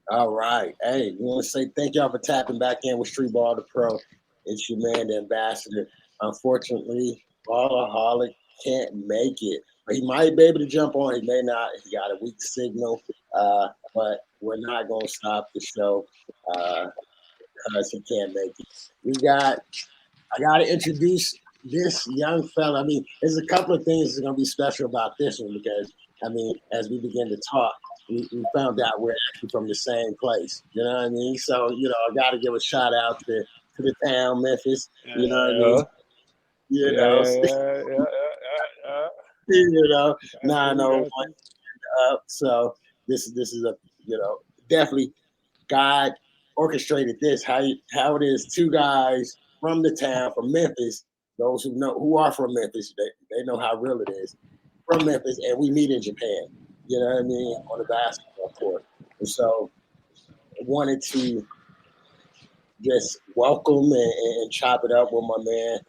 All right. Hey, we want to say thank y'all for tapping back in with Streetball the Pro. It's your man, the ambassador. Unfortunately, Ballaholic can't make it. But he might be able to jump on. He may not. He got a weak signal. But we're not going to stop the show because he can't make it. I got to introduce this young fella. I mean, there's a couple of things that's going to be special about this one because, I mean, as we begin to talk, we found out we're actually from the same place. You know what I mean? So, I got to give a shout out to the town, Memphis. You know what I mean? Yeah, You yeah, know, yeah, yeah, yeah, yeah, yeah. you know, Got you, 901 got you. up. So this is a definitely God orchestrated this. How it is two guys from the town from Memphis. Those who are from Memphis, they know how real it is from Memphis, and we meet in Japan. You know what I mean on the basketball court. And so I wanted to just welcome and chop it up with my man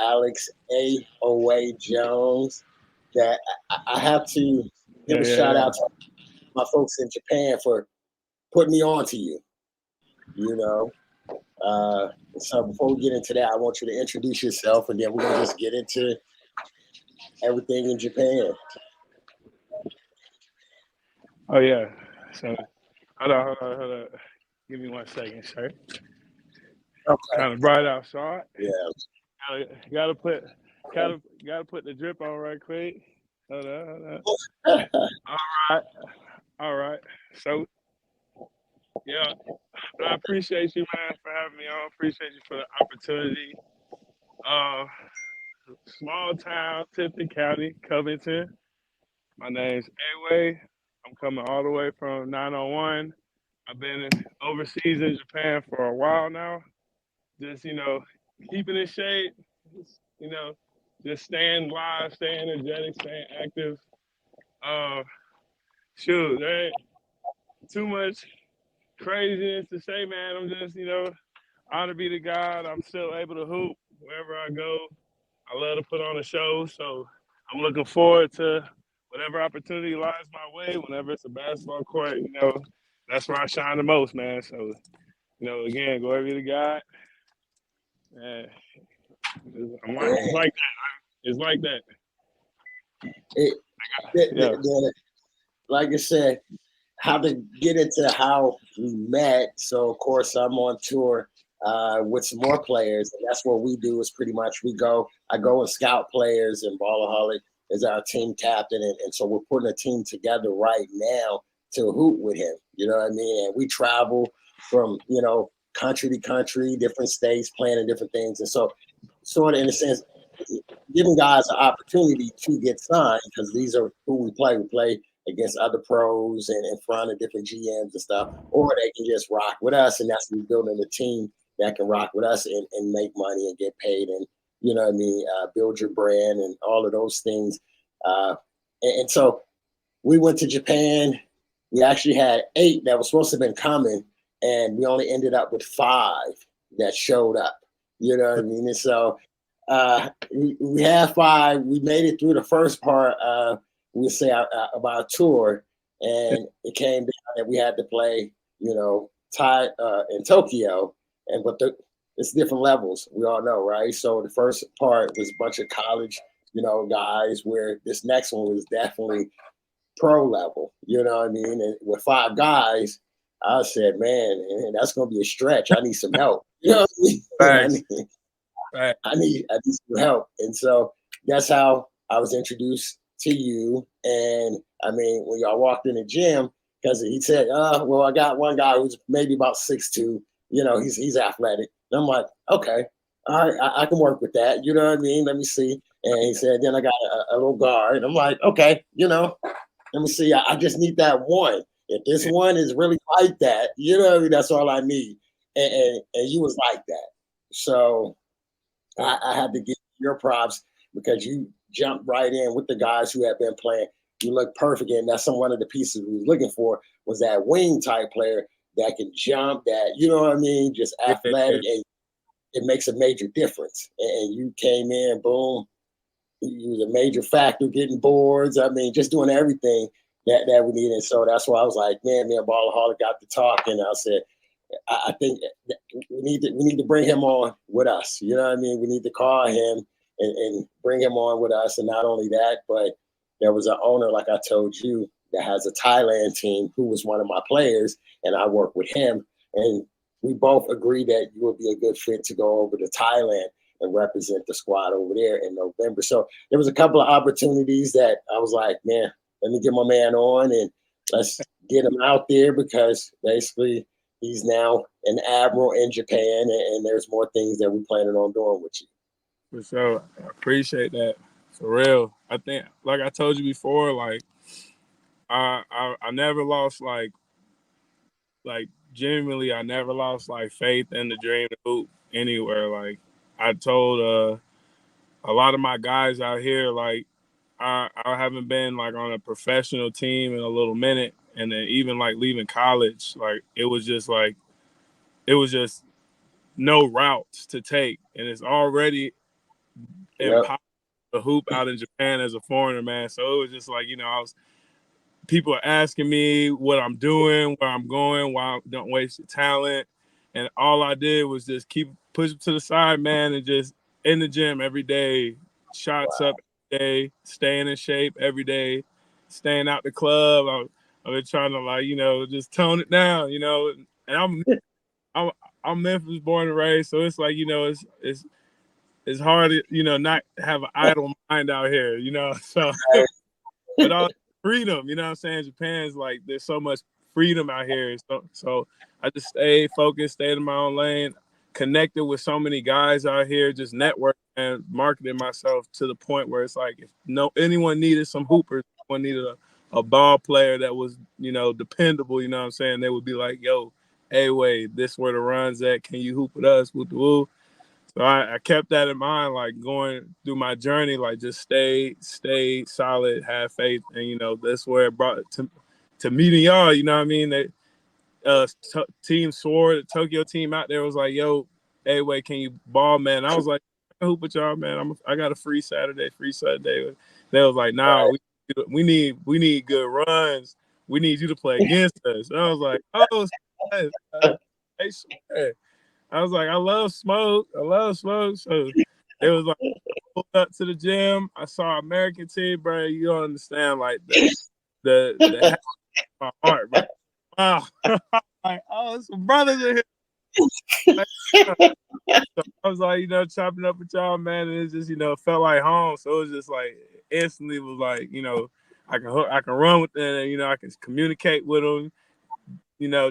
Alex A. Jones. That I have to give Yeah, a yeah, shout yeah. out to my folks in Japan for putting me on to you. You know, so before we get into that, I want you to introduce yourself, and then we're gonna just get into everything in Japan. Oh yeah. So hold on. Give me 1 second, sir. Okay. Kind of bright outside. Yeah. Gotta put gotta put the drip on right quick. Hold on, hold on. All right, all right. So yeah, I appreciate you, man, for having me on. Appreciate you for the opportunity. Uh, Small town, Tipton County, Covington. My name's A-Way. I'm coming all the way from 901. I've been overseas in Japan for a while now. Just, keeping in shape, you know, just staying live, staying energetic, staying active. Uh, Shoot, there ain't too much craziness to say, man. I'm just, honor be to God. I'm still able to hoop wherever I go. I love to put on a show, so I'm looking forward to whatever opportunity lies my way. Whenever it's a basketball court, that's where I shine the most, man. So, again, glory be to God. And it's like that. It's like that. It, Yeah. like I said, how to get into how we met. So of course I'm on tour with some more players, and that's what we do. Is pretty much I go and scout players, and Ballaholic is our team captain, and so we're putting a team together right now to hoop with him. You know what I mean? And we travel from country to country, different states, playing in different things, and so sort of in a sense giving guys an opportunity to get signed because these are who we play. We play against other pros and in front of different GMs and stuff, or they can just rock with us, and that's we building a team that can rock with us and make money and get paid, and you know what I mean, build your brand and all of those things. Uh, and so we went to Japan. We actually had 8 that was supposed to have been coming, and we only ended up with 5 that showed up. You know what I mean? And so we had 5. We made it through the first part. We say of our tour, and it came down that we had to play, in Tokyo, and it's different levels. We all know, right? So the first part was a bunch of college, guys. Where this next one was definitely pro level. You know what I mean? And with 5 guys, I said, man, that's gonna be a stretch. I need some help. You know what I mean? Thanks. Thanks. I need some help. And so that's how I was introduced to you. And I mean, when y'all walked in the gym, because he said, well, I got one guy who's maybe about 6'2", he's athletic. And I'm like, okay, all right, I can work with that. You know what I mean? Let me see. And he said, then I got a little guard. I'm like, okay, let me see. I just need that one. If this one is really like that, that's all I need. And you was like that. So I had to give your props because you jumped right in with the guys who have been playing. You look perfect, and that's one of the pieces we was looking for was that wing type player that can jump, that just athletic, and it makes a major difference. And you came in, boom, you was a major factor getting boards. I mean, just doing everything. that we needed. So that's why I was like, man, me and Ballaholic got to talk, and I said, I think we need to bring him on with us. You know what I mean? We need to call him and bring him on with us. And not only that, but there was an owner, like I told you, that has a Thailand team who was one of my players, and I worked with him. And we both agreed that you would be a good fit to go over to Thailand and represent the squad over there in November. So there was a couple of opportunities that I was like, man, let me get my man on and let's get him out there, because basically he's now an admiral in Japan, and there's more things that we're planning on doing with you. For sure. I appreciate that. For real. I think, like I told you before, like I never lost like genuinely I never lost like faith in the dream to hoop anywhere. Like I told a lot of my guys out here, like I haven't been like on a professional team in a little minute, and then even like leaving college, like it was just no routes to take, and it's already Yep. impossible to hoop out in Japan as a foreigner, man. So it was just like, people are asking me what I'm doing, where I'm going, why I don't waste your talent. And all I did was just keep pushing to the side, man, and just in the gym every day, shots up every day, staying in shape every day, staying out the club. I've been trying to just tone it down, and I'm Memphis born and raised, so it's like, it's hard to, not have an idle mind out here, so but all freedom, you know what I'm saying? Japan's like, there's so much freedom out here. So I just stayed focused, stayed in my own lane, connected with so many guys out here, just networking and marketing myself to the point where it's like, if anyone needed some hoopers, anyone needed a ball player that was, dependable, you know what I'm saying? They would be like, yo, hey, wait, this where the run's at. Can you hoop with us? Woo woo. So I kept that in mind, like going through my journey, like just stay solid, have faith, and that's where it brought to meeting y'all. You know what I mean? That Team Sword, the Tokyo team out there was like, "Yo, hey, wait, can you ball, man?" I was like, "I hoop with y'all, man. I got a free Saturday." They was like, "Nah, we need good runs. We need you to play against us." And I was like, "Oh, hey, swear." I was like, I love smoke. So it was like, I pulled up to the gym. I saw American team, bro. You don't understand, like the my heart, bro. Wow. Like, oh, some brothers in here. Like, so I was like, chopping up with y'all, man, and it just, felt like home. So it was just like instantly was like, I can run with them, and I can communicate with them.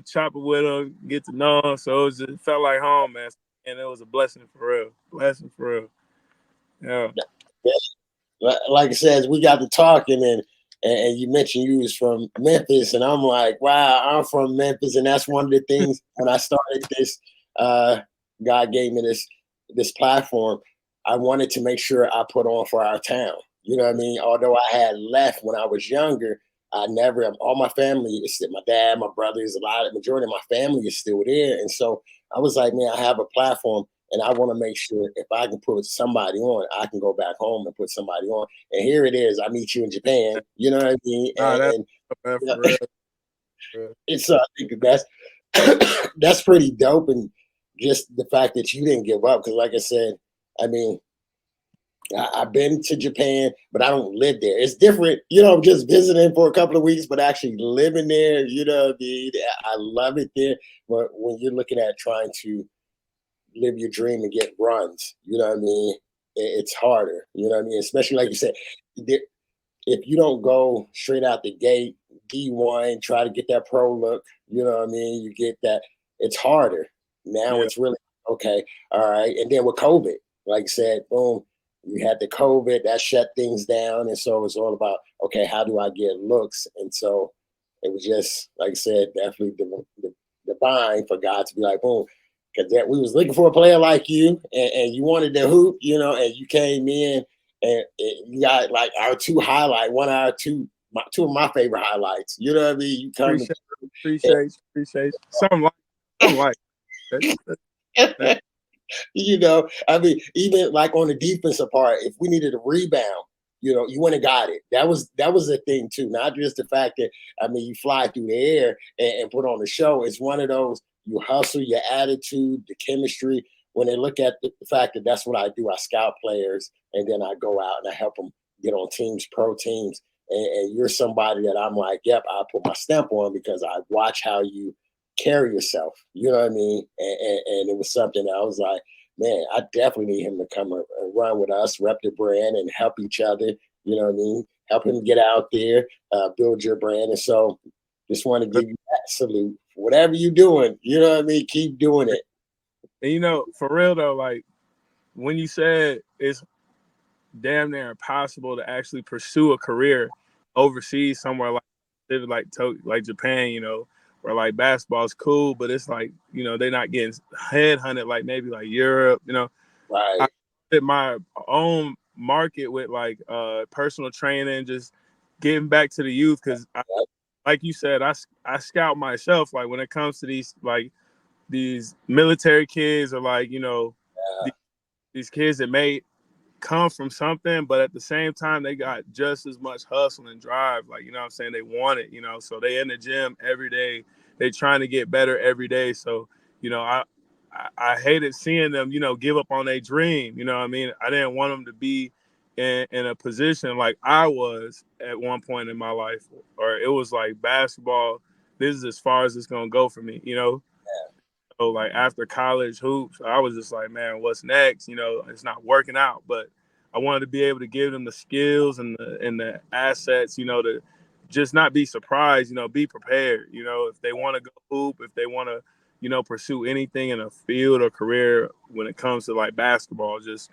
Chop it with them, get to know them. So it felt like home, man. And it was a blessing for real. Yeah. Like I said, we got to talking, and you mentioned you was from Memphis, and I'm like, wow, I'm from Memphis, and that's one of the things when I started this. God gave me this platform. I wanted to make sure I put on for our town. You know what I mean? Although I had left when I was younger, I never. All my family is still, my dad, my brothers, majority of my family is still there, and so I was like, man, I have a platform, and I want to make sure if I can put somebody on, I can go back home and put somebody on. And here it is. I meet you in Japan. You know what I mean? And for real. it's I think that's that's pretty dope, and just the fact that you didn't give up. Because like I said, I mean, I've been to Japan, but I don't live there. It's different, just visiting for a couple of weeks, but actually living there, I love it there. But when you're looking at trying to live your dream and get runs, you know what I mean? It's harder, you know what I mean? Especially like you said, if you don't go straight out the gate, D1, try to get that pro look, you know what I mean? You get that, it's harder. Now it's really, okay, all right. And then with COVID, like I said, boom, you had the COVID, that shut things down. And so it's all about, okay, how do I get looks? And so it was just, like I said, definitely divine for God to be like, boom, because we was looking for a player like you, and you wanted to hoop, and you came in, and you got like our one of our two of my favorite highlights. You know what I mean? You come Appreciate. Something like that. I mean, even like on the defensive part, if we needed a rebound, you wouldn't have got it. That was the thing too. Not just the fact that you fly through the air and put on the show. It's one of those you hustle, your attitude, the chemistry. When they look at the fact that that's what I do, I scout players and then I go out and I help them get on teams, pro teams. And you're somebody that I'm like, yep, I put my stamp on because I watch how you carry yourself. You know what I mean? And it was something that I was like, man, I definitely need him to come and run with us, rep the brand, and help each other. You know what I mean? Help him get out there, build your brand. And so, just want to give you that salute. Whatever you're doing, you know what I mean? Keep doing it. And for real though, like when you said it's damn near impossible to actually pursue a career overseas somewhere like Japan, where like basketball is cool, but it's like, they're not getting headhunted like maybe like Europe, Right. I did my own market with like personal training, just getting back to the youth because like you said, I scout myself. Like when it comes to these military kids or like, these kids that may come from something, but at the same time, they got just as much hustle and drive. Like, what I'm saying? They want it, so they in the gym every day. They trying to get better every day. So, I hated seeing them, give up on their dream. You know what I mean? I didn't want them to be in a position like I was at one point in my life, or it was like basketball. This is as far as it's going to go for me. So like after college hoops, I was just like, man, what's next? It's not working out, but I wanted to be able to give them the skills and the assets, to just not be surprised, be prepared. If they want to go hoop, if they want to, pursue anything in a field or career when it comes to like basketball, just,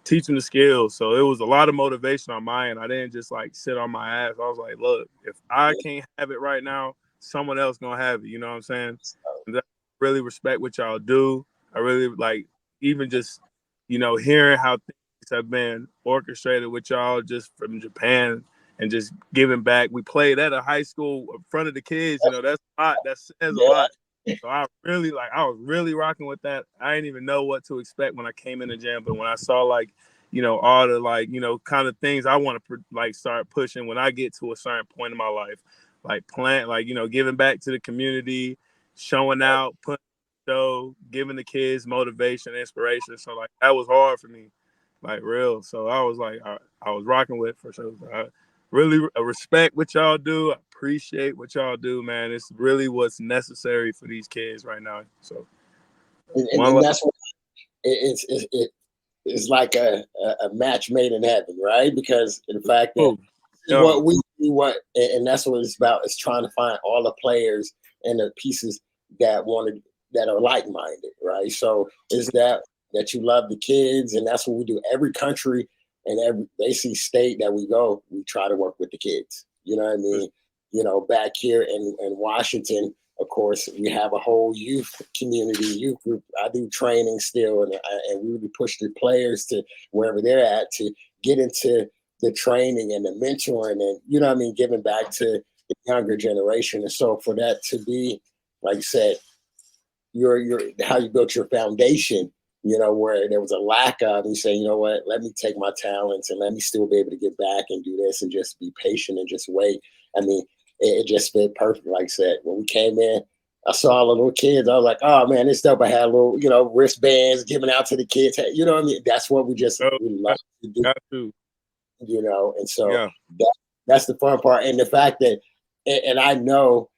teach them the skills. So it was a lot of motivation on my end. I didn't just like sit on my ass. I was like, look, if I can't have it right now, someone else gonna have it. You know what I'm saying? And really respect what y'all do. I really like even just, hearing how things have been orchestrated with y'all just from Japan and just giving back. We played at a high school in front of the kids, that's a lot. That says a lot. So I was really rocking with that. I didn't even know what to expect when I came in the gym, but when I saw all the kind of things I want to start pushing when I get to a certain point in my life, giving back to the community, showing out, putting show, giving the kids motivation, inspiration. So like that was hard for me, like real. So I was like, I was rocking with for sure. I really respect what y'all do. I appreciate what y'all do, man. It's really what's necessary for these kids right now. So, and that's what it's like a match made in heaven, right? Because the fact that what we do, and that's what it's about, is trying to find all the players and the pieces that are like-minded, right? So is that you love the kids, and that's what we do. Every country and every basically state that we go, we try to work with the kids. You know what I mean? Back here in Washington, of course, we have a whole youth community, youth group. I do training still, and we really push the players to wherever they're at to get into the training and the mentoring, and giving back to the younger generation. And so for that to be, like you said, your how you built your foundation, where there was a lack of, and you say, you know what, let me take my talents and let me still be able to get back and do this and just be patient and just wait. It just fit perfect. Like I said, when we came in, I saw all the little kids. I was like, oh man, this stuff. I had little, wristbands giving out to the kids. You know what I mean? That's what we love to do. And so that's the fun part. And the fact that, and I know,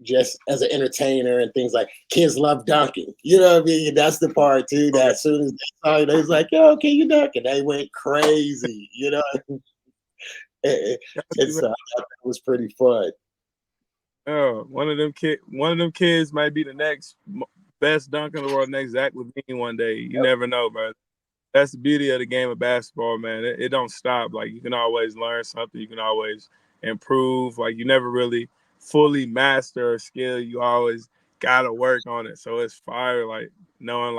just as an entertainer and things like kids love dunking. You know what I mean? That's the part too. That as soon as they saw it, they was like, "Yo, can you dunk?" And they went crazy. And so it was pretty fun. Oh, one of them kids might be the next best dunker in the world, next Zach LaVine one day. You never know, bro. That's the beauty of the game of basketball, man. It don't stop. Like you can always learn something. You can always improve. Like you never really fully master a skill. You always gotta work on it. So it's fire. Like knowing,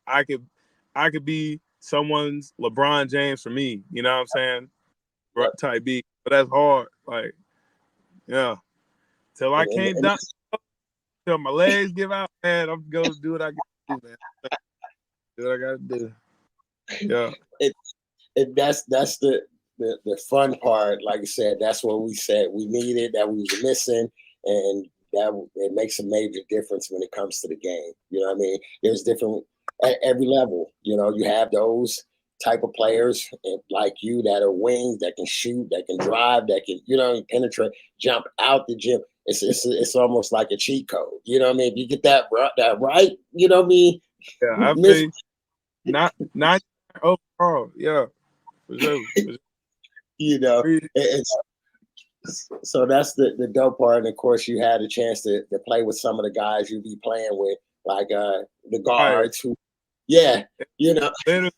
I could be someone's LeBron James for me. You know what I'm saying? Type B, but that's hard. Like, yeah. Till I can't dunk, till my legs give out, man, I'm going to do what I got to do, man. Do what I got to do. Yeah. that's the fun part. Like I said, that's what we said we needed, that we were missing, and that it makes a major difference when it comes to the game. You know what I mean? There's different at every level. You know, you have those type of players like you that are wings, that can shoot, that can drive, that can, penetrate, jump out the gym. It's almost like a cheat code. You know what I mean? If you get that right, you know what I mean? Yeah, I think not overall. Yeah, for sure. It's so that's the dope part. And of course, you had a chance to play with some of the guys you'd be playing with, like the guards who, yeah, Literally,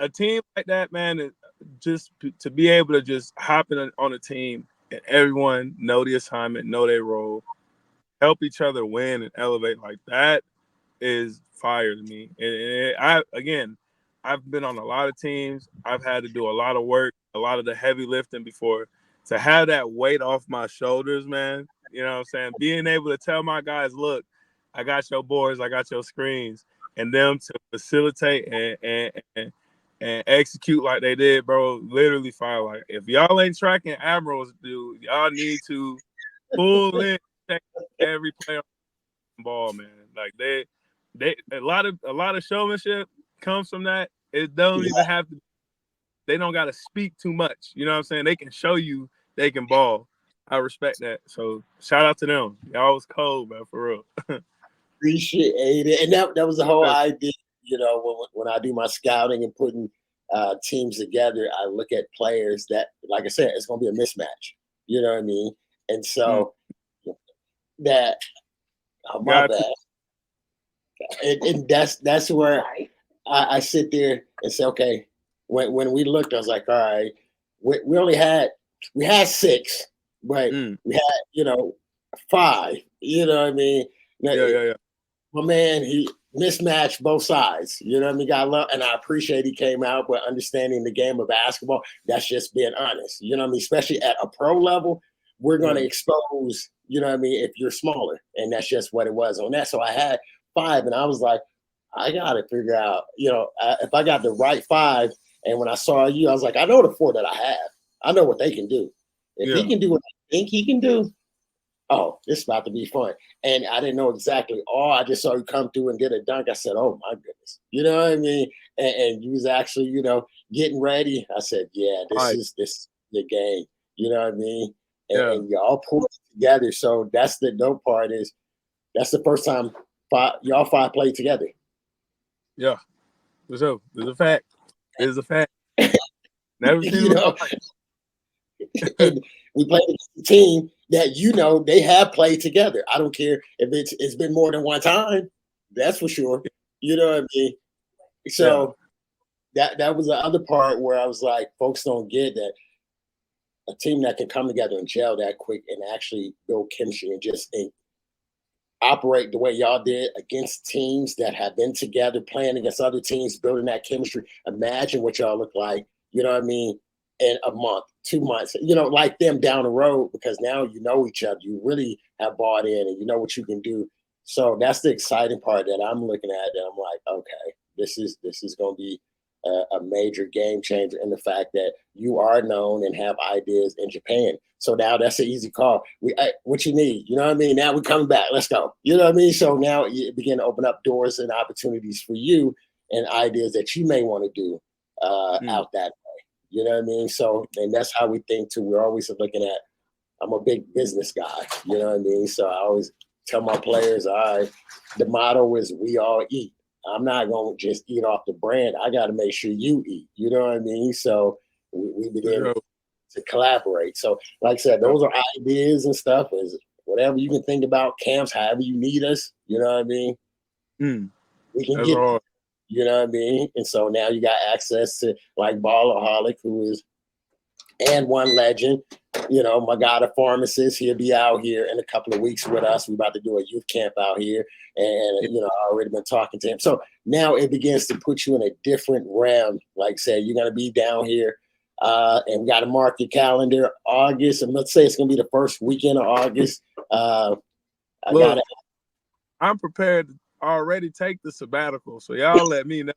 a team like that, man, is just to be able to just hop in on a team and everyone know the assignment, know their role, help each other win and elevate like that is fire to me. And I've been on a lot of teams. I've had to do a lot of work, a lot of the heavy lifting before. To have that weight off my shoulders, man, you know what I'm saying? Being able to tell my guys, look, I got your boards, I got your screens, and them to facilitate and execute like they did, bro, literally fire. Like, if y'all ain't tracking Admirals, dude, y'all need to pull in check every player on the ball, man. Like they a lot of showmanship comes from that. It don't even have to. They don't got to speak too much. You know what I'm saying? They can show you they can ball. I respect that. So shout out to them. Y'all was cold, man, for real. Appreciate it. And that was the whole idea. When I do my scouting and putting teams together, I look at players that, like I said, it's going to be a mismatch. You know what I mean? And so that, my bad. And that's where I sit there and say, okay, when we looked, I was like, all right, we had 6, but we had, 5. You know what I mean? Yeah. My man, he mismatched both sides. You know what I mean? Got love, and I appreciate he came out, but understanding the game of basketball, that's just being honest. You know what I mean? Especially at a pro level, we're going to expose, you know what I mean, if you're smaller. And that's just what it was on that. So I had 5, and I was like, I got to figure out, if I got the right 5. And when I saw you, I was like, I know the 4 that I have. I know what they can do. If he can do what I think he can do, oh, this is about to be fun. And I didn't know exactly all. I just saw you come through and did a dunk. I said, oh, my goodness. You know what I mean? And you was actually, getting ready. I said, yeah, this is the game. You know what I mean? And y'all pulled it together. So that's the dope part is that's the first time y'all 5 played together. Yeah. So there's a fact. There's a fact. Never seen And we played against a team that they have played together. I don't care if it's been more than one time. That's for sure. You know what I mean? So that was the other part where I was like, folks don't get that a team that can come together and gel that quick and actually build chemistry and operate the way y'all did against teams that have been together, playing against other teams, building that chemistry. Imagine what y'all look like, you know what I mean, in a month, 2 months, like them down the road, because now you know each other. You really have bought in and you know what you can do. So that's the exciting part that I'm looking at, that I'm like, okay, this is going to be a major game changer in the fact that you are known and have ideas in Japan. So now that's an easy call. What you need, you know what I mean? Now we're coming back. Let's go. You know what I mean? So now you begin to open up doors and opportunities for you and ideas that you may want to do out that way. You know what I mean? So, and that's how we think too. We're always looking at, I'm a big business guy. You know what I mean? So I always tell my players, all right, the motto is we all eat. I'm not going to just eat off the brand. I got to make sure you eat. You know what I mean? So we begin to collaborate. So like I said, those are ideas and stuff. Is whatever you can think about, camps, however you need us. You know what I mean? We can get it. You know what I mean? And so now you got access to like Ballaholic, who is and one legend. My guy, the pharmacist, he'll be out here in a couple of weeks with us. We're about to do a youth camp out here. And, I already been talking to him. So now it begins to put you in a different realm. Like say, you're going to be down here and we got to mark your calendar August. And let's say it's going to be the first weekend of August. I'm prepared to already take the sabbatical. So y'all let me know.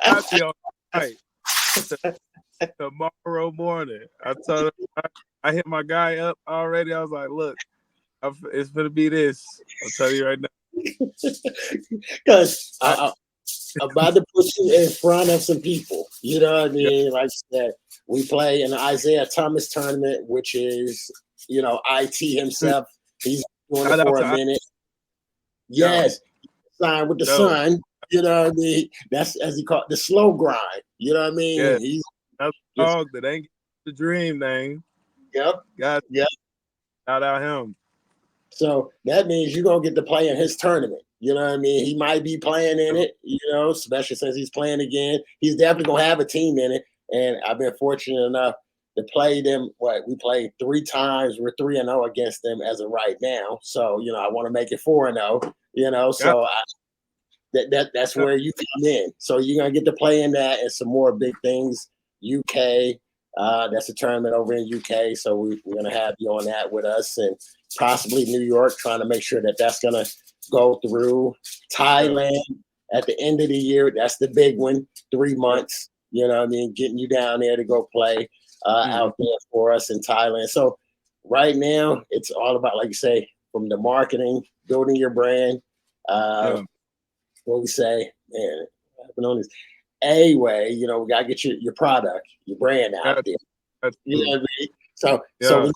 I'll be on right tomorrow morning. I told him I hit my guy up already. I was like, look, it's gonna be this. I'll tell you right now. Because I'm about to put you in front of some people. You know what I mean? Like I said, we play in the Isaiah Thomas tournament, which is, IT himself. He's doing it for a minute. Yes, signed with the Sun. You know what I mean? That's, as he called it, the slow grind. You know what I mean? Yeah. That's a dog that ain't the dream name. Yep. Yep. Shout out him. So that means you're going to get to play in his tournament. You know what I mean? He might be playing in it, especially since he's playing again. He's definitely going to have a team in it. And I've been fortunate enough to play them. We played 3 times. We're 3-0 against them as of right now. So, I want to make it 4-0, so that's where you come in. So you're going to get to play in that and some more big things. UK, that's a tournament over in UK. So we're going to have you on that with us, and possibly New York, trying to make sure that that's going to go through. Thailand at the end of the year, that's the big one, 3 months, getting you down there to go play out there for us in Thailand. So right now, it's all about, like you say, from the marketing, building your brand. What we say, man, I've been on this way, we got to get your product, your brand out there. You know what I mean? So we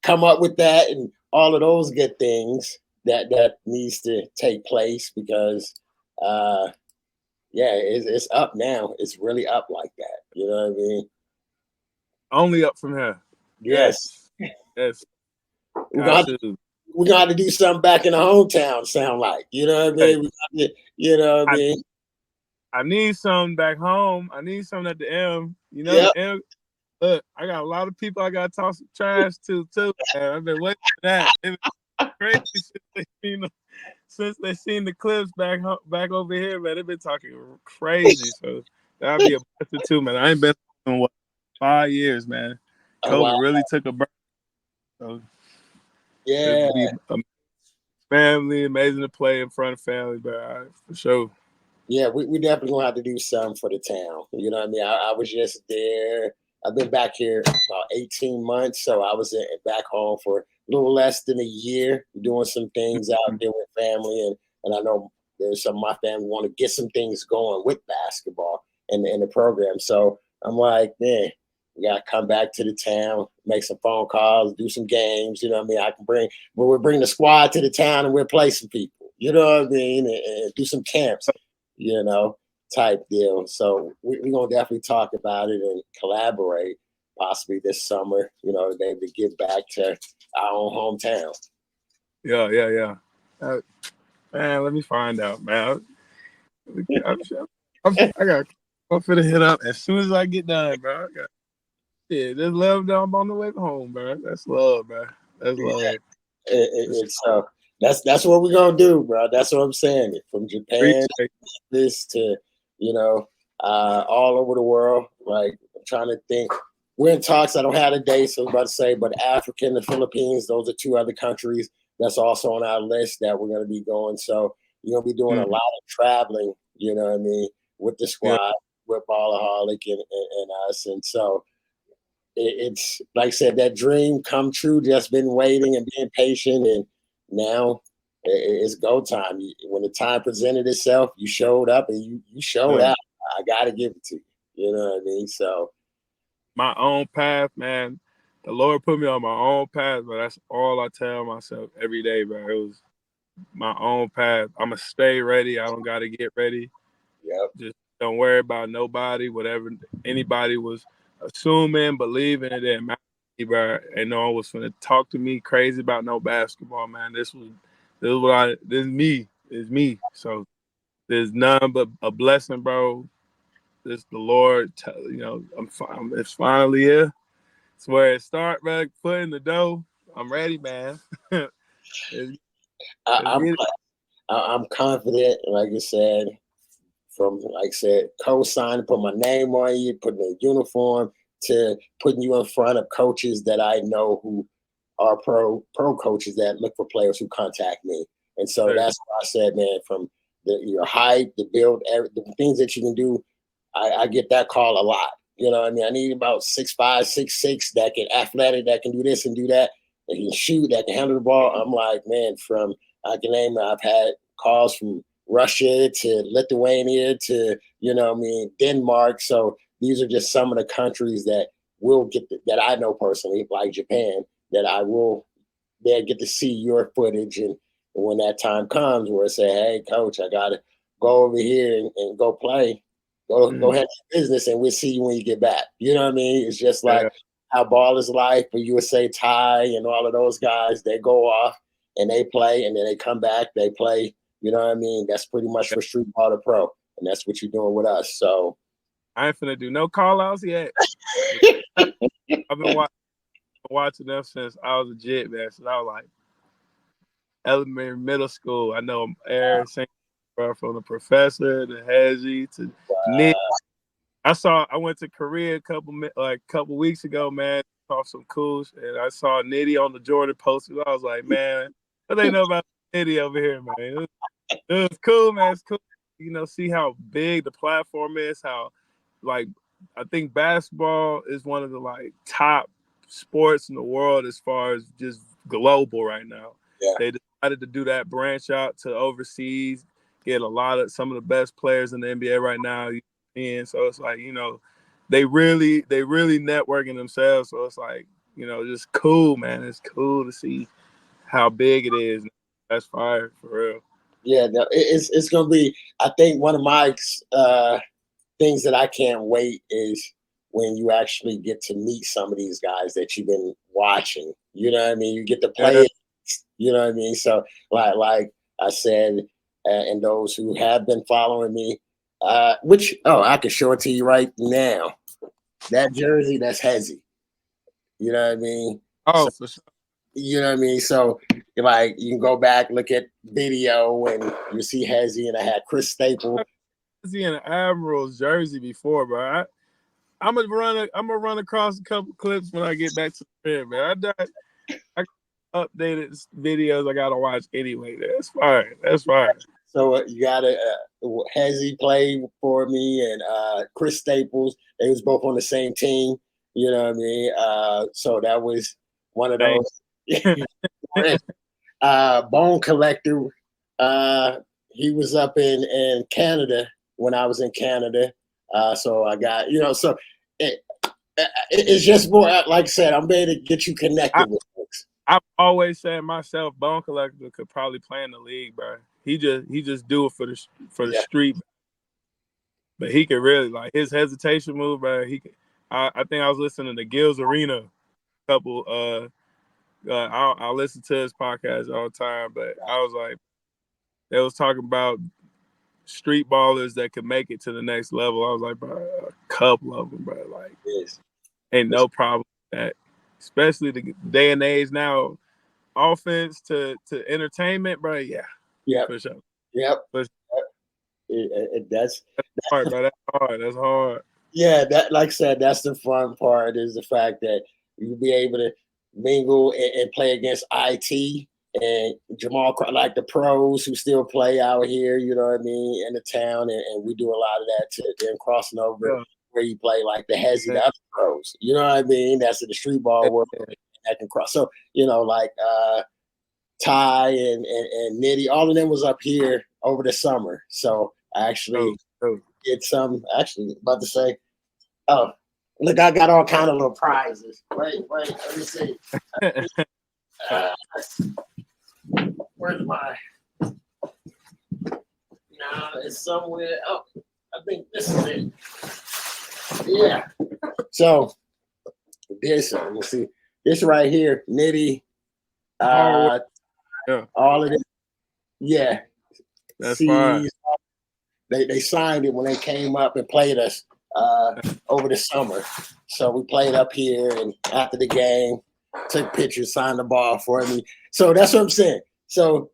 come up with that and all of those good things that needs to take place, because it's up now. It's really up like that. You know what I mean? Only up from here. Yes. We're gonna have to do something back in the hometown. Sound like, you know what I mean? What I mean? I need something back home. I need something at the M. The M. Look, I got a lot of people I got to toss some trash to too. Man. I've been waiting for that. It's crazy since they seen the clips back over here, man. They've been talking crazy. So that'd be a blessing too, man. I ain't been in 5 years, man. COVID really took a burn. So it'd be family, amazing to play in front of family, but for sure. Yeah, we definitely gonna have to do something for the town. You know what I mean? I was just there. I've been back here about 18 months, so I was back home for a little less than a year, doing some things out there with family, and I know there's some of my family want to get some things going with basketball in the program. So I'm like, man, we gotta come back to the town, make some phone calls, do some games. You know what I mean? We'll bring the squad to the town and we'll play some people. You know what I mean? And do some camps. Type deal. So we're going to definitely talk about it and collaborate possibly this summer, maybe to give back to our own hometown. Yeah. Man, let me find out, man. I'm finna hit up as soon as I get done, bro. There's love down on the way home, bro. That's love, bro. That's love. That's what we're gonna do, bro. That's what I'm saying. From Japan, this to all over the world. Like, I'm trying to think. We're in talks. I don't have a date, so I was about to say, but Africa and the Philippines, those are 2 other countries that's also on our list that we're gonna be going. So you're gonna be doing a lot of traveling. You know what I mean, with the squad, with Ballaholic and us, and so it's like I said, that dream come true. Just been waiting and being patient, and now it's go time. When the time presented itself, you showed up and you showed out. I gotta give it to you. You know what I mean? So my own path, man. The Lord put me on my own path, but that's all I tell myself every day, bro. It was my own path. I'ma stay ready. I don't gotta get ready. Yep. Just don't worry about nobody, whatever anybody was assuming, believing, it didn't matter, bro. And no one was gonna talk to me crazy about no basketball, man. This is me. It's me. So there's none but a blessing, bro. This the Lord, it's finally here. It's where it start, bro. Foot in the dough. I'm ready, man. I'm confident, like I said, co-sign, put my name on you, putting a uniform, to putting you in front of coaches that I know who are pro coaches that look for players who contact me. And so that's why I said, man, from your height, the build, the things that you can do. I get that call a lot. You know what I mean? I need about 6'5", 6'6", that can athletic, that can do this and do that can shoot, that can handle the ball. I'm like, man, I can name it. I've had calls from Russia to Lithuania to, Denmark. So these are just some of the countries that will that I know personally, like Japan, that they'll get to see your footage. And when that time comes where I say, hey, coach, I got to go over here and go play, go handle your business, and we'll see you when you get back. You know what I mean? It's just like how ball is life, but you would say Ty and all of those guys, they go off and they play, and then they come back, they play. You know what I mean? That's pretty much for Streetball to Pro, and that's what you're doing with us. So I ain't finna do no call outs yet. I've been watching them since I was a jit, man. Since I was like elementary, middle school. I know everything from the professor to Hezzy to Nick. I went to Korea a couple weeks ago, man. Saw some cool shit. And I saw Nitty on the Jordan posters. I was like, man, what they know about Nitty over here, man? It was cool, man. It's cool. See how big the platform is, how I think basketball is one of the top sports in the world as far as just global right now. Yeah. They decided to do that branch out to overseas, get some of the best players in the NBA right now. And so it's they really networking themselves. So it's just cool, man. It's cool to see how big it is. That's fire for real. Yeah, it's gonna be. I think one of my things that I can't wait is when you actually get to meet some of these guys that you've been watching. You know what I mean? You get to play it. You know what I mean? So like I said, and those who have been following me, I can show it to you right now. That jersey, that's Hezzy. You know what I mean? Oh, for sure. You know what I mean? So you can go back, look at video, and you see Hezzy, and I had Chris Staple. Hezzy in an Admirals jersey before, bro. I'm gonna run across a couple clips when I get back to the crib, man. I updated videos I gotta watch anyway. That's fine. That's fine. So you gotta Hezzy played for me, and Chris Staples. They was both on the same team. You know what I mean? So that was one of those. Bone Collector. He was up in Canada when I was in Canada. So I got so it's just more like I said. I'm ready to get you connected with folks. I've always said myself, Bone Collector could probably play in the league, bro. He just do it for the street, but he could really his hesitation move, bro. I think I was listening to Gil's Arena a couple. I listen to his podcast all the time, but I was like, they was talking about street ballers that could make it to the next level. I was like, bro, a couple of them, bro. Ain't no problem with that. Especially the day and age now, offense to entertainment, bro. Yeah, for sure. Yep. That's hard, bro. That's hard. Yeah, that like I said, that's the fun part is the fact that you'll be able to mingle and play against IT and Jamal, like the pros who still play out here, you know what I mean, in the town, and we do a lot of that to then crossing over where you play like the Hezzy, the other pros, you know what I mean? That's in the street ball world that can cross. So, Ty and Nitty, all of them was up here over the summer. So I actually did some, about to say, oh, look, I got all kind of little prizes. Wait, let me see. Where's my? No, it's somewhere. Oh, I think this is it. Yeah. So this, let me see. This right here, Nitty. All of it. Yeah. That's fine. They signed it when they came up and played us over the summer. So we played up here, and after the game, took pictures, signed the ball for me. So that's what I'm saying. So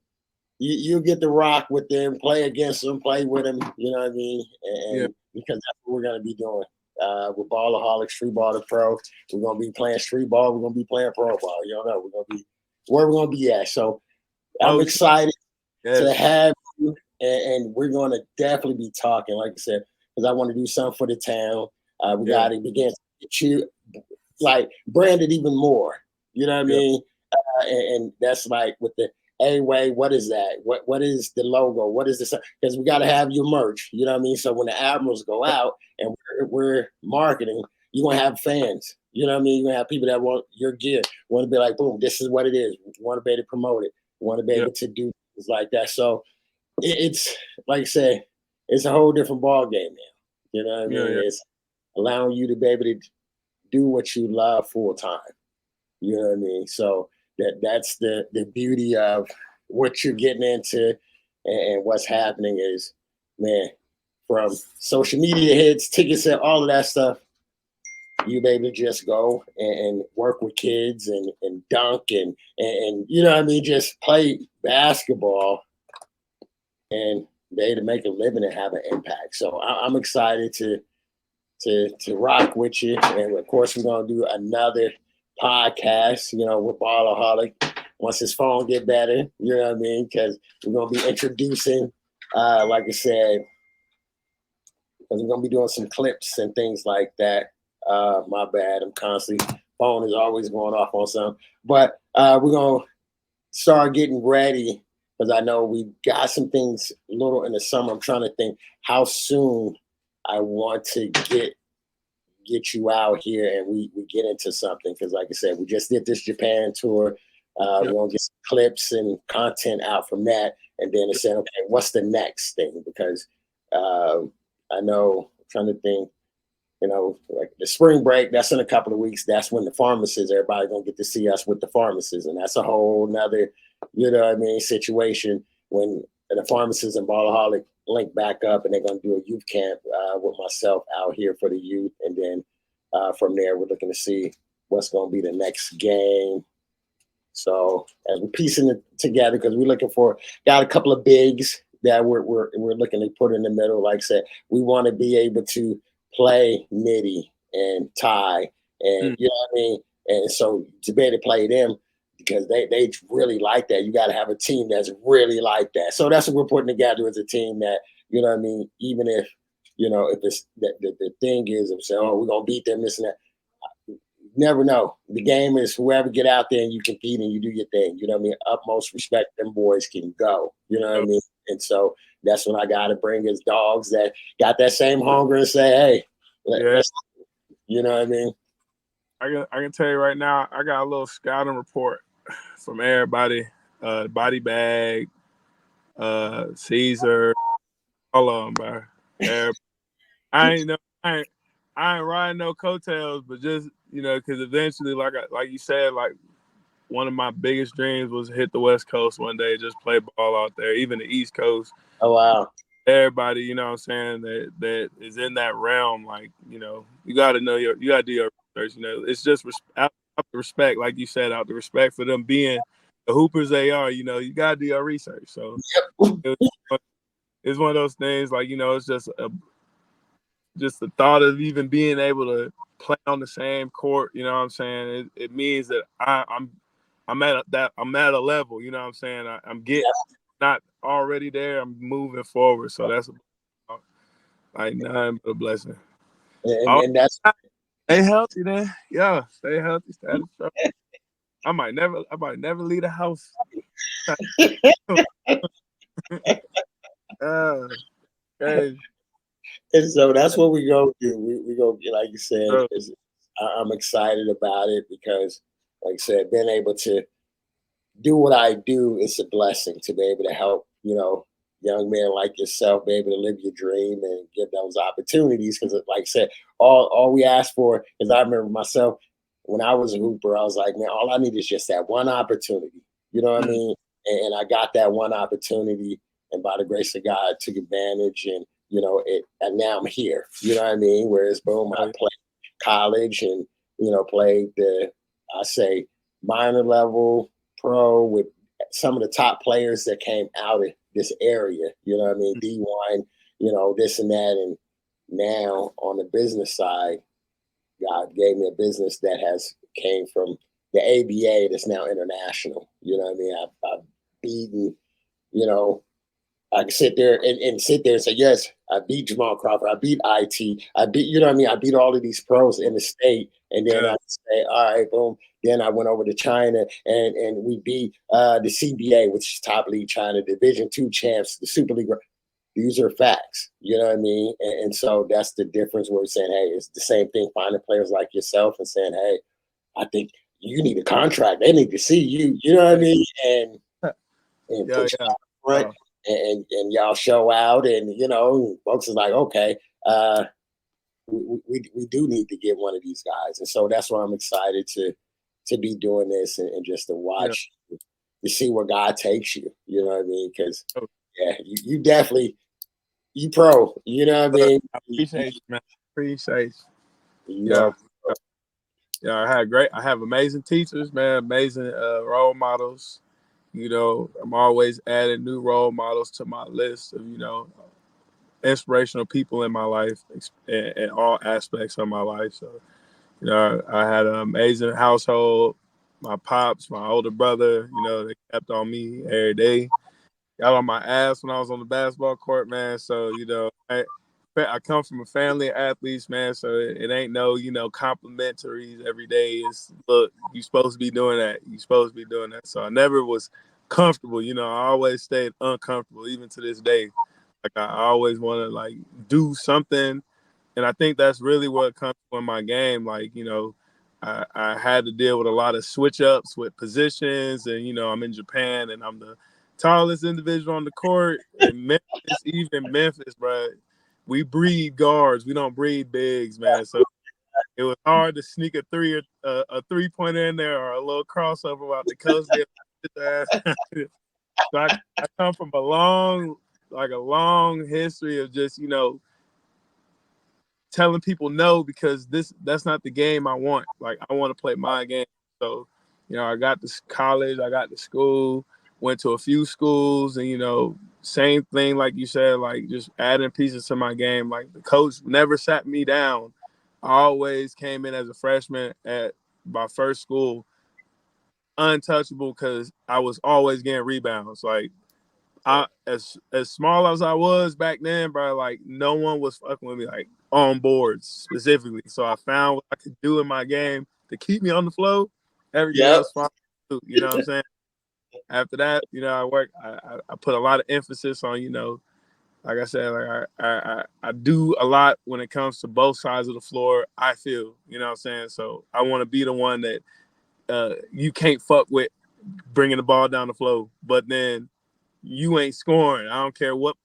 you get to rock with them, play against them, play with them, you know what I mean? And because that's what we're going to be doing. With Ballaholic, Street Ball to Pro. We're going to be playing Street Ball. We're going to be playing Pro Ball. You know, we're going to be where we're going to be at. So I'm excited to have you and we're going to definitely be talking, like I said, because I want to do something for the town. We got to begin to get you like branded even more. You know what I mean? And that's like with the A-Way, what is that? What is the logo? What is this? Because we got to have your merch. You know what I mean? So when the Admirals go out and we're marketing, you're going to have fans. You know what I mean? You're going to have people that want your gear, want to be like, boom, this is what it is. Want to be able to promote it. Want to be able to do things like that. So it's like I say, it's a whole different ball game now. You know what I mean? It's allowing you to be able to do what you love full time. You know what I mean? So that's the beauty of what you're getting into and what's happening is, man, from social media hits, tickets, and all of that stuff, you be able to just go and work with kids and dunk and you know what I mean, just play basketball and be able to make a living and have an impact. So I'm excited to rock with you. And of course, we're gonna do another podcast, you know, with Ballaholic once his phone get better. You know what I mean? Because we're gonna be introducing, like I said, because we're gonna be doing some clips and things like that. My bad, I'm constantly phone is always going off on something, but we're gonna start getting ready because I know we got some things a little in the summer. I'm trying to think how soon I want to get you out here and we get into something because like I said, we just did this Japan tour. We're gonna get some clips and content out from that, and then it's saying, okay, what's the next thing? Because I know I'm trying to think, you know, like the spring break, that's in a couple of weeks. That's when the pharmacists, everybody gonna get to see us with the pharmacists, and that's a whole nother, you know what I mean, situation when the pharmacists and Ballaholic link back up, and they're gonna do a youth camp with myself out here for the youth, and then from there we're looking to see what's gonna be the next game. So as we're piecing it together, because we're looking for got a couple of bigs that we're looking to put in the middle. Like I said, we want to be able to play Nitty and Ty, and you know what I mean. And so to be able to play them because they really like that. You got to have a team that's really like that. So that's what we're putting together as a team that you know what I mean. Even if you know if it's the thing is of saying, oh, we're gonna beat them, this and that. Never know. The game is whoever get out there and you compete and you do your thing. You know what I mean? Utmost respect, them boys can go. You know what I mean? And so that's when I got to bring his dogs that got that same hunger and say, hey, let's, you know what I mean? I can tell you right now, I got a little scouting report from everybody. Body Bag, Caesar, all of them, bro. I ain't riding no coattails, but just because eventually, like you said, like one of my biggest dreams was hit the West Coast one day, just play ball out there, even the East Coast. Oh wow! Everybody, you know what I'm saying, that is in that realm, like you got to you got to do your research. It's just out the respect, like you said, out the respect for them being the hoopers they are. You got to do your research. So it's one of those things, like it's just the thought of even being able to play on the same court, you know what I'm saying? It means that I'm at a level, you know what I'm saying? I'm getting not already there, I'm moving forward. So that's like nothing but a blessing. And that's stay healthy then. Yeah, stay healthy, stay I might never leave the house. Hey. And so that's what we go do. We go, like you said, I'm excited about it because, like I said, being able to do what I do is a blessing to be able to help, young men like yourself be able to live your dream and get those opportunities. Because, like I said, all we ask for is I remember myself when I was a hooper, I was like, man, all I need is just that one opportunity. You know what I mean? And I got that one opportunity, and by the grace of God, I took advantage and and now I'm here. You know what I mean? Whereas boom, I played college and played I say minor level, pro with some of the top players that came out of this area. You know what I mean? D1, this and that, and now on the business side, God gave me a business that has came from the ABA that's now international. You know what I mean? I've beaten, I can sit there and sit there and say, yes, I beat Jamal Crawford, I beat IT, I beat, you know what I mean? I beat all of these pros in the state. And then Yeah. I say, all right, boom. Then I went over to China and we beat the CBA, which is top league China, Division II champs, the Super League. These are facts, you know what I mean? And so that's the difference where we're saying, hey, it's the same thing, finding players like yourself and saying, hey, I think you need a contract. They need to see you, you know what I mean? And Yeah, put you yeah. out front and y'all show out. And, you know, folks is like, okay, we do need to get one of these guys. And so that's why I'm excited to be doing this and just to Yeah. watch, to see where God takes you, you know what I mean? Because, Oh, yeah, you definitely, you pro, you know what I mean? I appreciate you, man. Appreciate you. You Yeah. are, Yeah, I have amazing teachers, man, amazing role models. You know, I'm always adding new role models to my list of, you know, inspirational people in my life in all aspects of my life. So, you know, I had an amazing household. My pops, my older brother, you know, they kept on me every day. Got on my ass when I was on the basketball court, man. So, you know, I come from a family of athletes, man. So it ain't no, you know, complimentaries every day. It's, look, you supposed to be doing that. You supposed to be doing that. So I never was comfortable. You know, I always stayed uncomfortable, even to this day. Like I always want to like do something, and I think that's really what comes from my game. Like, you know, I had to deal with a lot of switch ups with positions, and you know, I'm in Japan, and I'm the tallest individual on the court. And Memphis, even Memphis, bro, we breed guards. We don't breed bigs, man. So it was hard to sneak a three or a 3-pointer in there or a little crossover while the coach did. So I come from a long history of just, you know, telling people no because that's not the game I want. Like I want to play my game. So, you know, I got to college, I got to school, went to a few schools, and you know, same thing like you said, like just adding pieces to my game. Like the coach never sat me down. I always came in as a freshman at my first school untouchable because I was always getting rebounds. Like I as small as I was back then, bro, like no one was fucking with me like on boards specifically. So I found what I could do in my game to keep me on the flow. Everything yep. else fine. You know what I'm saying? After that, you know, I put a lot of emphasis on, you know, like I said, like I do a lot when it comes to both sides of the floor. I feel, you know what I'm saying? So I want to be the one that you can't fuck with bringing the ball down the floor, but then you ain't scoring. I don't care what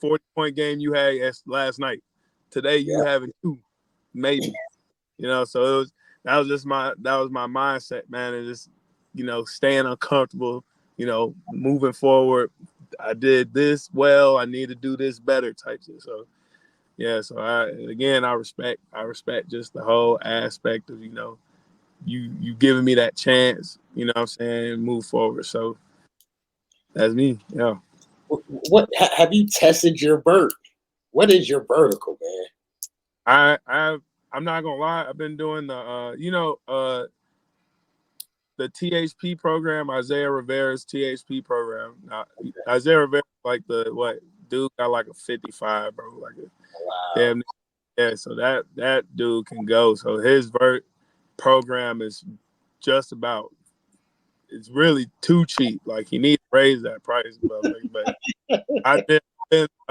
40-point game you had last night. Today you Yeah. having 2, maybe. You know, so that was my mindset, man. And just, you know, staying uncomfortable, you know, moving forward. I did this well, I need to do this better type shit. So yeah, so I respect just the whole aspect of, you know, you giving me that chance, you know what I'm saying, move forward. So that's me. Yeah. What have you tested your vert? What is your vertical, man? I'm not gonna lie. I've been doing the THP program, Isaiah Rivera's THP program. Isaiah Rivera, like the what dude got like a 55, bro. Like a Wow. damn yeah. So that dude can go. So his vert program is just about. It's really too cheap. Like he needs to raise that price, but I've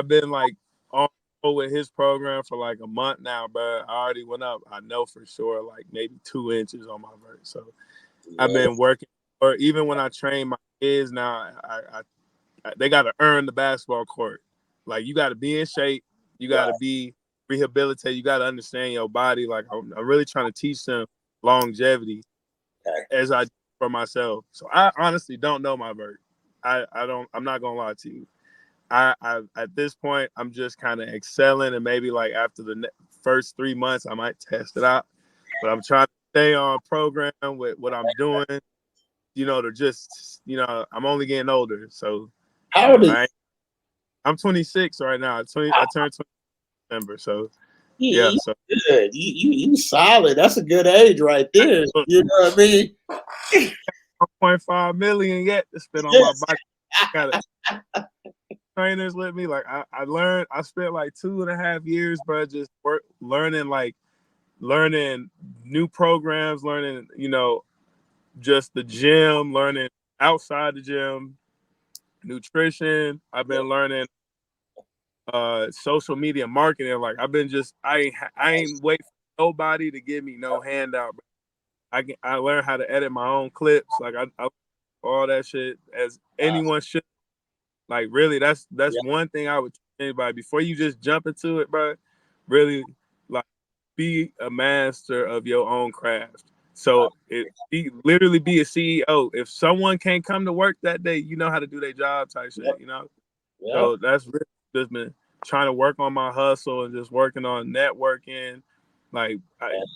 been like on with his program for like a month now, but I already went up. I know for sure like maybe 2 inches on my vert. So I've Yeah. been working. Or even when I train my kids now, they got to earn the basketball court. Like you got to be in shape. You got to Right. be rehabilitated. You got to understand your body. Like I'm really trying to teach them longevity Okay. as I do for myself. So I honestly don't know my vert. I don't. I'm not gonna lie to you. I at this point I'm just kind of excelling, and maybe like after the first 3 months I might test it out. But I'm trying to stay on program with what I'm doing. You know, to just I'm only getting older, so How old are you? I'm 26 right now. I turned 20 December, so yeah. You So good. You solid. That's a good age right there. look, You know what I mean? 1.5 million yet to spend on my Yes. bike. Got it. trainers with me. Like I spent like 2.5 years, bro, just learning new programs, learning, just the gym, learning outside the gym, nutrition. I've been learning social media marketing. Like I've been just I ain't wait for nobody to give me no handout. I learned how to edit my own clips. Like I all that shit as anyone should. Like really, that's Yeah. one thing I would tell anybody before you just jump into it, bro. Really, like be a master of your own craft. So literally be a CEO. If someone can't come to work that day, you know how to do their job type shit. Yeah. So that's really just been trying to work on my hustle and just working on networking. Like,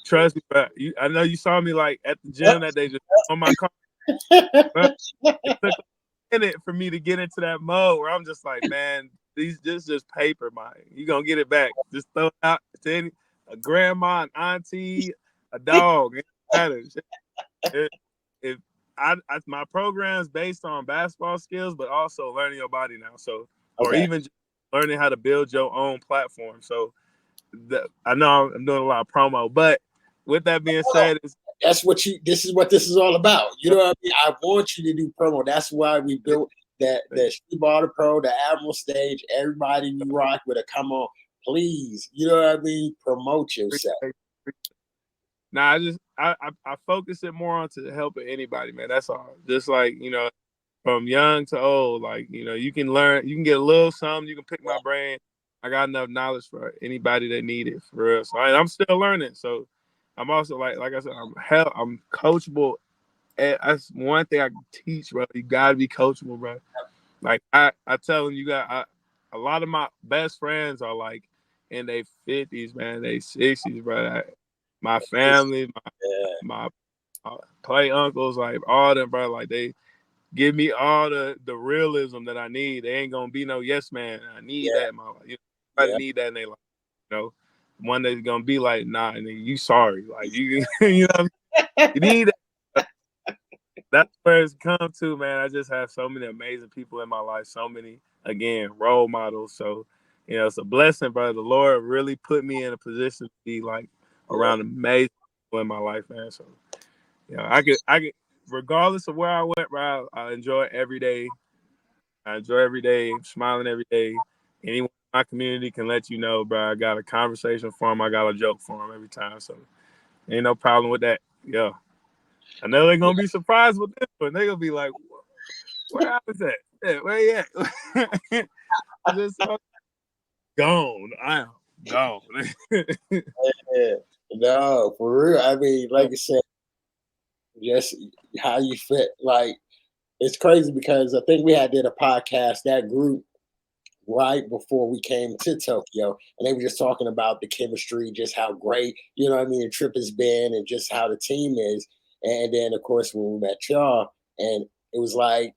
trust me, but I know you saw me like at the gym that day, just on my car. But it took a minute for me to get into that mode where I'm just like, man, this just paper, man. You gonna get it back. Just throw it out to a grandma, an auntie, a dog. It matters. If my program's based on basketball skills, but also learning your body now. So, or even just learning how to build your own platform. So, I know I'm doing a lot of promo, but with that being said, this is what this is all about. You know what I mean? I want you to do promo. That's why we built the Streetball Pro, the Admiral stage. Everybody we rock with come on, please. You know what I mean? Promote yourself. Nah, I focus it more on to helping anybody, man. That's all. Just like, from young to old, like, you can learn, you can get a little something, you can pick my brain. I got enough knowledge for anybody that need it, for real. So I'm still learning. So I'm also like I said, I'm coachable. That's one thing I can teach, bro. You gotta be coachable, bro. Like I tell them, a lot of my best friends are like in their 50s, man, they 60s, bro. My family, my play uncles, like all them, bro, like they give me all the realism that I need. They ain't gonna be no yes man. I need that in my life. Everybody need that in their life. One that's gonna be like, nah, and you sorry, like you, you know, what I mean? You need that. That's where it's come to, man. I just have so many amazing people in my life, so many, again, role models. So, it's a blessing, bro. The Lord really put me in a position to be like around amazing people in my life, man. So, I could, regardless of where I went, bro, I enjoy every day. I enjoy every day, smiling every day. Anyone in my community can let you know, bro. I got a conversation for them. I got a joke for them every time. So, ain't no problem with that. Yeah. I know they're gonna be surprised with this one. They're gonna be like, "Where I was at? Yeah, where you at?" I just gone. I am gone. No, for real. I mean, like I said, just how you fit. Like it's crazy because I think we did a podcast, that group, right before we came to Tokyo, and they were just talking about the chemistry, just how great, the trip has been, and just how the team is. And then, of course, when we met y'all, and it was like,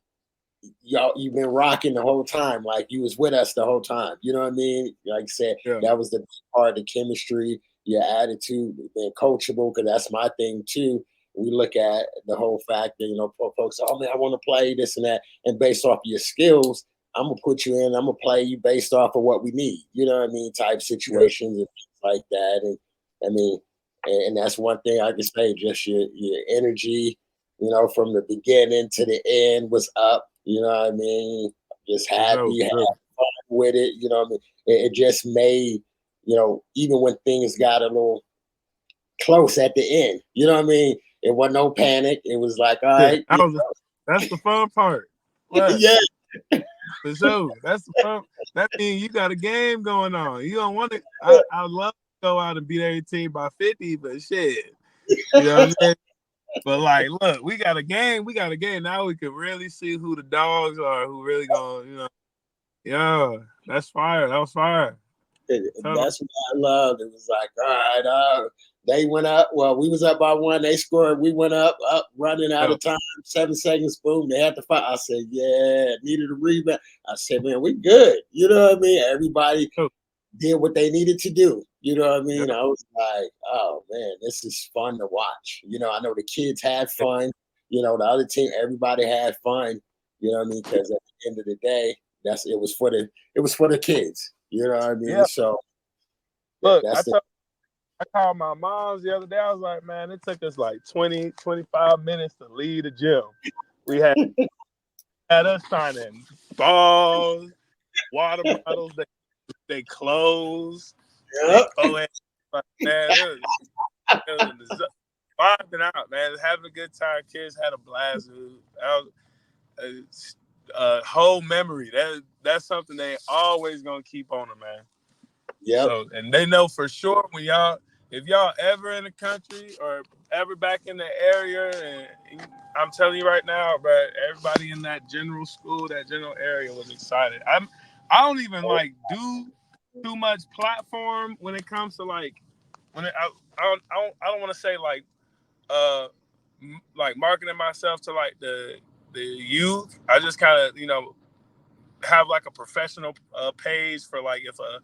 y'all, you've been rocking the whole time, like you was with us the whole time. You know what I mean? Like I said, that was the part of the chemistry, your attitude, being coachable, because that's my thing too. We look at the whole fact that folks say, "Oh man, I want to play this and that," and based off your skills, I'm gonna put you in. I'm gonna play you based off of what we need. You know what I mean? Type situations and things like that. And I mean, and that's one thing I can say. Just your energy, from the beginning to the end was up. You know what I mean? Just happy, had fun with it. You know what I mean? It just made, even when things got a little close at the end, you know what I mean? It wasn't no panic. It was like, all right. That's the fun part. What? Yeah. For sure. That's the fun. That means you got a game going on. You don't want to. I love to go out and beat every team by 50, but shit. You know what I'm saying? But like, look, we got a game. We got a game. Now we can really see who the dogs are, who really going, Yeah, that's fire. That was fire. That's what I loved. It was like, all right, they went up. Well, we was up by one. They scored. We went up, running out of time. 7 seconds, boom. They had to fight. I said, yeah, needed a rebound. I said, man, we good. You know what I mean? Everybody did what they needed to do. You know what I mean? I was like, oh man, this is fun to watch. I know the kids had fun. The other team, everybody had fun. You know what I mean? Because at the end of the day, it was for the kids. You know what I mean? Yeah. So Look, that's I called my mom's the other day. I was like, man, it took us like 20, 25 minutes to leave the gym. We had us signing balls, water bottles, they clothes, they co-ed. Like, man, it was vibing out, man. Having a good time. Kids had a blast. That was a whole memory. That's something they always gonna keep on them, man. Yep. So, and they know for sure if y'all ever in the country or ever back in the area, and I'm telling you right now, bro, everybody in that general school, that general area was excited. I don't even like do too much platform when it comes to like I don't want to say like marketing myself to like the youth. I just kind of have like a professional page for like if a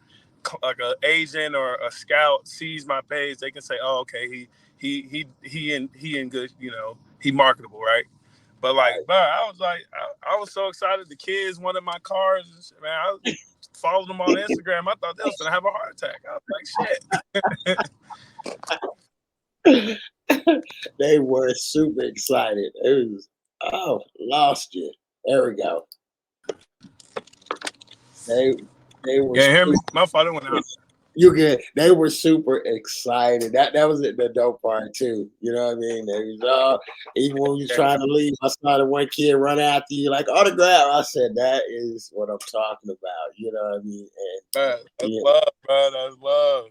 agent or a scout sees my page, they can say, "Oh, okay, he in good, he marketable, right?" But like, bro, I was so excited. The kids wanted my cars, man. I followed them on Instagram. I thought they was gonna have a heart attack. I was like, shit. They were super excited. It was, lost you. There we go. They were. Yeah, hear me? My father went out. You get. They were super excited. That was the dope part too. You know what I mean? They was even when you trying to leave, I saw the one kid run after you like autograph. I said that is what I'm talking about. You know what I mean? And that's love, bro. That's love.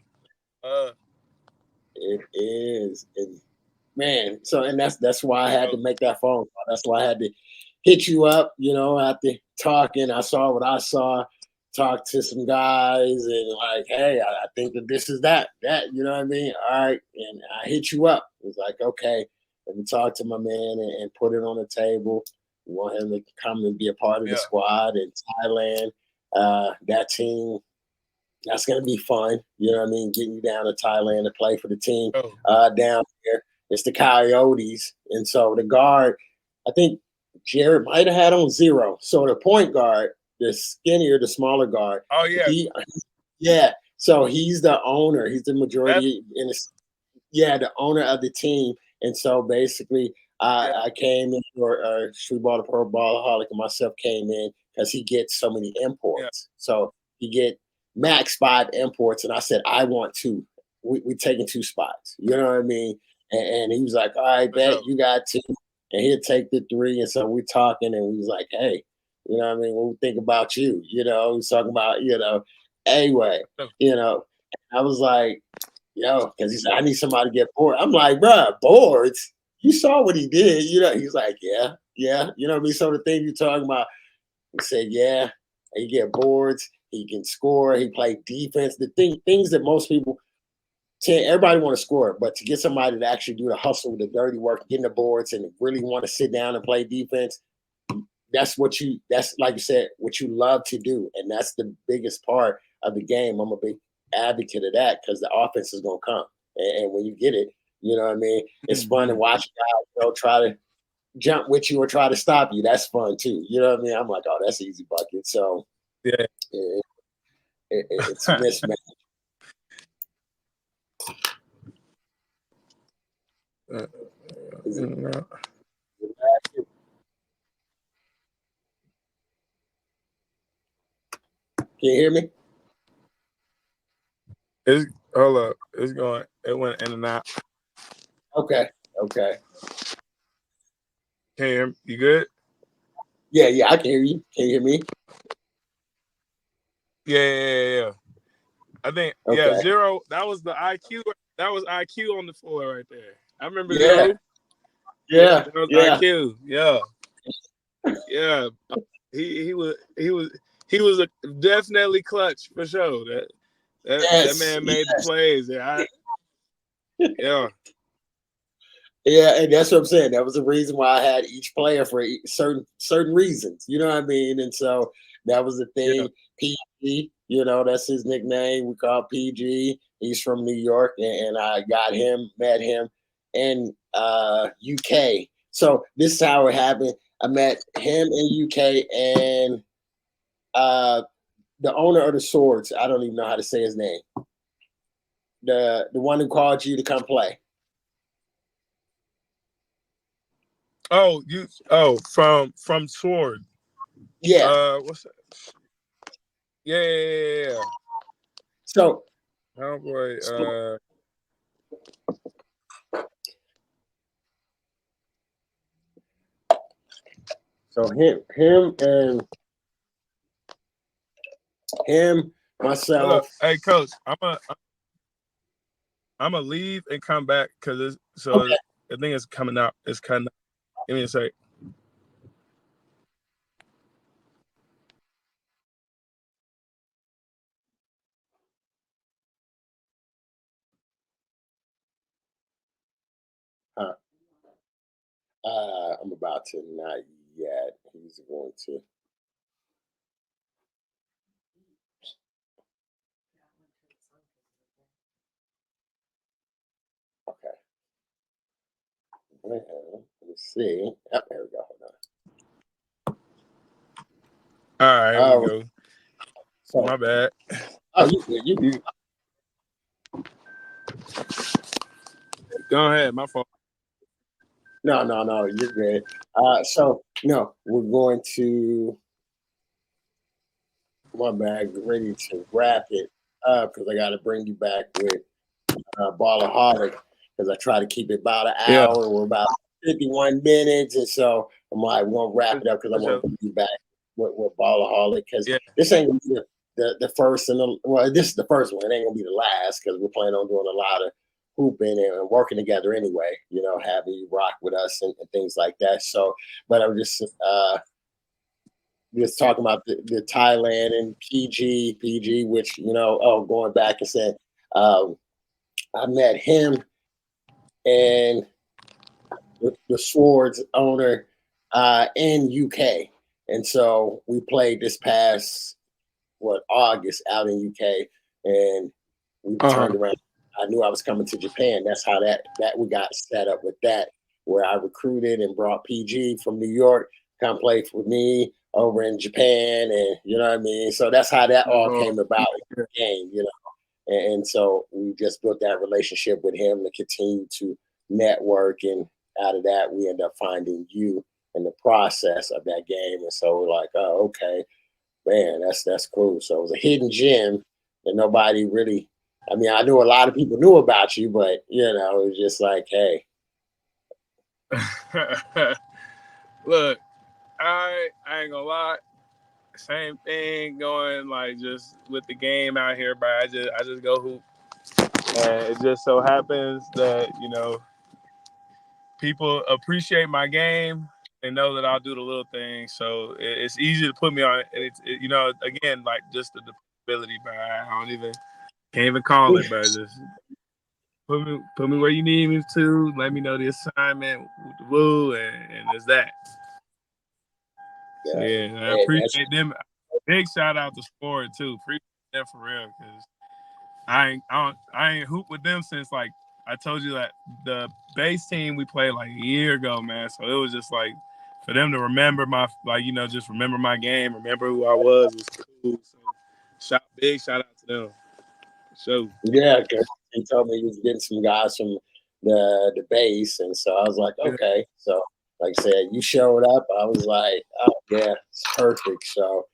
It is. And man, so and that's why I had to make that phone call. That's why I had to hit you up, after talking. I saw what I saw, talked to some guys, and like, hey, I think that this is that, you know what I mean? All right. And I hit you up. It was like, okay, let me talk to my man and put it on the table. We want him to come and be a part of the squad in Thailand. That team, that's going to be fun. You know what I mean? Getting you down to Thailand to play for the team down here. It's the Coyotes. And so the guard, I think Jared might have had on 0. So the point guard, the skinnier, the smaller guard. Oh, yeah. So he's the owner. He's the majority. The owner of the team. And so basically, I came in, or Streetball, the Pro Ballaholic, and myself came in because he gets so many imports. Yeah. So he get max 5 imports, and I said, I want 2. We taking 2 spots. You know what I mean? And he was like, all right, bet you got 2. And he'll take the 3. And so we're talking, and we was like, hey, you know what I mean? What we think about you? We was talking about, anyway, I was like, because he said, I need somebody to get bored. I'm like, bro, boards? You saw what he did. He's like, yeah. You know what I mean? So the thing you're talking about, he said, yeah, he get boards. He can score. He play defense. The things that most people, everybody want to score, but to get somebody to actually do the hustle, the dirty work, getting the boards, and really want to sit down and play defense, that's like you said, what you love to do, and that's the biggest part of the game. I'm a big advocate of that because the offense is gonna come, and when you get it, you know what I mean. It's fun to watch guys, try to jump with you or try to stop you. That's fun too. You know what I mean? I'm like, oh, that's easy bucket. So it's a mismatch. Can you hear me? Hold up. It went in and out. Okay. Can you hear me? You good? Yeah, I can hear you. Can you hear me? Yeah. I think 0. That was the IQ. That was IQ on the floor right there. I remember 0. Yeah. That was IQ. Yeah. He was definitely clutch for sure. That man made the plays. Yeah, and that's what I'm saying. That was the reason why I had each player for certain reasons. You know what I mean? And so that was the thing. PG, that's his nickname. We call PG. He's from New York, and I met him in UK. So this is how it happened. I met him in UK, and the owner of the swords. I don't even know how to say his name. The one who called you to come play. Oh, from Sword. Yeah. What's that? Yeah. So, Oh boy. So him, myself. Hey, coach, I'm gonna leave and come back because Okay. I think it's coming out. It's kind of. Give me a sec. I'm about to, not yet. He's going to. Okay. Well, let's see. Oh, there we go. Hold All right, here we go. So, My bad. oh, you good. Go ahead. My fault. No, you're good. So no, we're going to my bag, ready to wrap it up because I got to bring you back with Ballaholic because I try to keep it about an Yeah. hour. We're about 51 minutes, and so I'm like, we'll wrap it up because I want to bring you back with Ballaholic because this ain't gonna be the first and this is the first one. It ain't gonna be the last because we're planning on doing a lot of hooping and working together anyway. You know, having you rock with us and things like that. So, but I'm just talking about the Thailand and PG, which going back and saying, I met him and the Swords owner in UK, and so we played this past August out in UK, and we turned around. I knew I was coming to Japan. That's how that we got set up with that, where I recruited and brought PG from New York, come play for me over in Japan, and you know what I mean. So that's how that all came about in the game, and so we just built that relationship with him to continue to network, and out of that we end up finding you in the process of that game, and so we're like, oh, okay, man, that's cool. So it was a hidden gem that nobody really. I mean, I knew a lot of people knew about you, but it was just like, hey. Look, I ain't gonna lie. Same thing going like just with the game out here, but I just go hoop, and it just so happens that people appreciate my game. They know that I'll do the little things, so it's easy to put me on. And again, like just the dependability, but can't even call it, but just put me where you need me to. Let me know the assignment, woo, and it's that. So yeah, I appreciate them. Big shout out to Sport too. Appreciate them for real, because I ain't hoop with them since, like I told you, that the base team we played like a year ago, man. So it was just like for them to remember just remember my game, remember who I was cool. So big shout out to them. So Yeah, because he told me he was getting some guys from the base, and so I was like, okay. So like I said, you showed up. I was like, oh yeah, it's perfect. So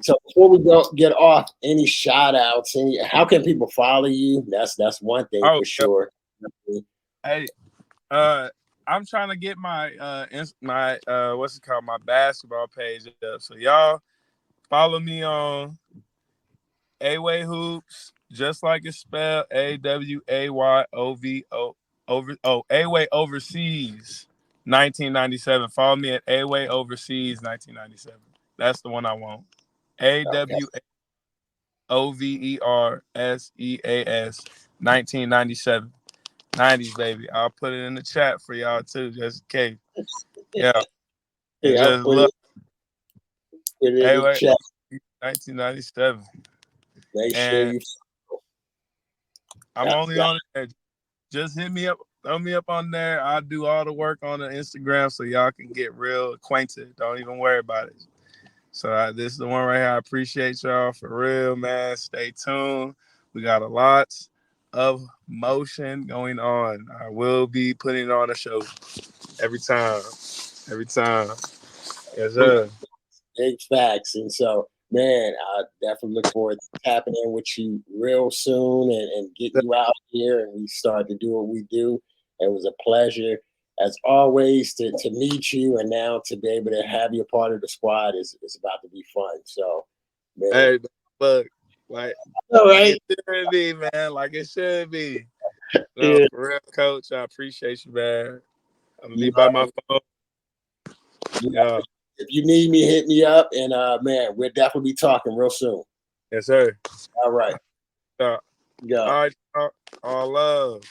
so before we get off, any shout outs? How can people follow you? That's one thing for sure. Hey, I'm trying to get my what's it called, my basketball page up. So y'all follow me on Away Hoops, just like it's spelled, AWAYOVO Away Overseas 1997. Follow me at Away Overseas 1997. That's the one I want. AWAOVERSEAS 1997. 90s, baby. I'll put it in the chat for y'all too, just in case. Yeah. Yeah, I'll put it in the chat. 1997. Make sure you. I'm only on it. Just hit me up. Throw me up on there. I'll do all the work on the Instagram so y'all can get real acquainted. Don't even worry about it. So this is the one right here. I appreciate y'all for real, man. Stay tuned. We got a lot of motion going on. I will be putting on a show every time. Every time. Yes, sir. Big facts. And so, man, I definitely look forward to tapping in with you real soon and getting you out here and we start to do what we do. It was a pleasure, as always, to meet you and now to be able to have you a part of the squad is about to be fun. So, man. Hey, look, like, All right. like it should be, man. Like it should be. No, Yeah. for real, coach. I appreciate you, man. I'm gonna be by my phone. Yeah. If you need me, hit me up, and man, we'll definitely be talking real soon. Yes, sir. All right. Yeah. Yeah. All right, y'all. All love.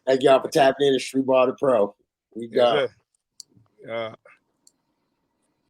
Thank y'all for tapping in to Streetball the Pro. We Yes, go. sir. Yeah.